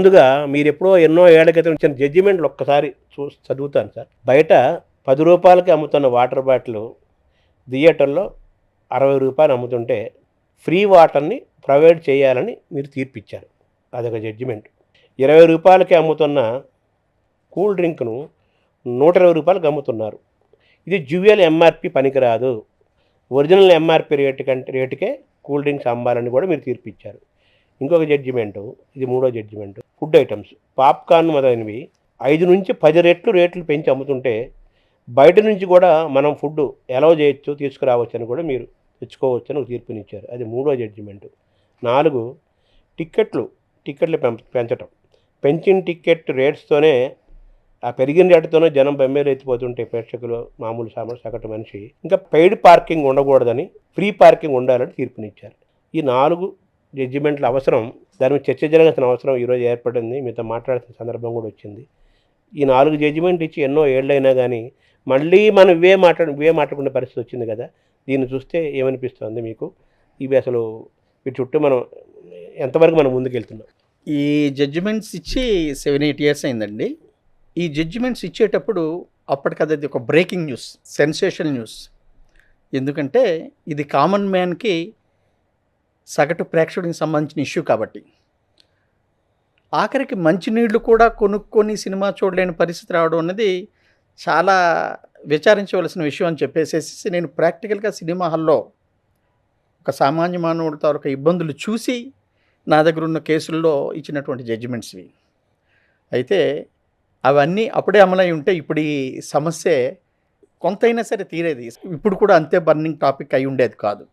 ముందుగా మీరెప్పుడో ఎన్నో ఏళ్ల క్రితం ఇచ్చిన జడ్జిమెంట్లు ఒక్కసారి చదువుతాను సార్. బయట రూ. 10కి అమ్ముతున్న వాటర్ బాటిలు థియేటర్‌లో రూ. 60 అమ్ముతుంటే ఫ్రీ వాటర్‌ని ప్రొవైడ్ చేయాలని మీరు తీర్పిచ్చారు. అదొక జడ్జిమెంట్. రూ. 20కి అమ్ముతున్న కూల్ డ్రింక్‌ను రూ. 120కి అమ్ముతున్నారు. ఇది డ్యూయల్ ఎంఆర్‌పి పనికిరాదు. ఒరిజినల్ ఎంఆర్‌పి రేటుకే కూల్ డ్రింక్స్ అమ్మాలని కూడా మీరు తీర్పిచ్చారు. ఇంకొక జడ్జిమెంటు, ఇది మూడో జడ్జిమెంటు. ఫుడ్ ఐటమ్స్ పాప్‌కార్న్ మొదలైనవి 5-10 రేట్లు పెంచి అమ్ముతుంటే బయట నుంచి కూడా మనం ఫుడ్ అలౌ చేయొచ్చు, తీసుకురావచ్చని కూడా మీరు తెచ్చుకోవచ్చని ఒక తీర్పునిచ్చారు. అది మూడో జడ్జిమెంటు. 4 టిక్కెట్లు పెంచటం. పెంచిన టిక్కెట్ రేట్స్తోనే ఆ పెరిగిన రేటుతోనే జనం బెంబేలెత్తిపోతుంటే ప్రేక్షకులు మామూలు సగటు మనిషి ఇంకా పెయిడ్ పార్కింగ్ ఉండకూడదని, ఫ్రీ పార్కింగ్ ఉండాలని తీర్పునిచ్చారు. ఈ 4 జడ్జిమెంట్ల అవసరం, దాని మీద చర్చ జరగాల్సిన అవసరం ఈరోజు ఏర్పడింది. మీతో మాట్లాడాల్సిన సందర్భం కూడా వచ్చింది. ఈ 4 జడ్జిమెంట్ ఇచ్చి ఎన్నో ఏళ్ళైనా కానీ మళ్ళీ మనం ఇవే మాట్లాడుకునే పరిస్థితి వచ్చింది కదా. దీన్ని చూస్తే ఏమనిపిస్తుంది మీకు? ఇవి అసలు వీటి చుట్టూ మనం ఎంతవరకు మనం ముందుకెళ్తున్నాం? ఈ జడ్జిమెంట్స్ ఇచ్చి 7-8 ఇయర్స్ అయిందండి. ఈ జడ్జిమెంట్స్ ఇచ్చేటప్పుడు అప్పటికది ఒక బ్రేకింగ్ న్యూస్, సెన్సేషనల్ న్యూస్. ఎందుకంటే ఇది కామన్ మ్యాన్కి, సగటు ప్రేక్షకుడికి సంబంధించిన ఇష్యూ కాబట్టి. ఆఖరికి మంచినీళ్ళు కూడా కొనుక్కొని సినిమా చూడలేని పరిస్థితి రావడం అన్నది చాలా విచారించవలసిన విషయం అని చెప్పేసేసి నేను ప్రాక్టికల్గా సినిమా హాల్లో ఒక సామాన్య మానవుడి తాలూకా ఇబ్బందులు చూసి నా దగ్గర ఉన్న కేసుల్లో ఇచ్చినటువంటి జడ్జిమెంట్స్వి. అయితే అవన్నీ అప్పుడే అమలై ఉంటే ఇప్పుడు ఈ సమస్య కొంతైనా సరే తీరేది. ఇప్పుడు కూడా అంతే బర్నింగ్ టాపిక్ అయి ఉండేది కాదు.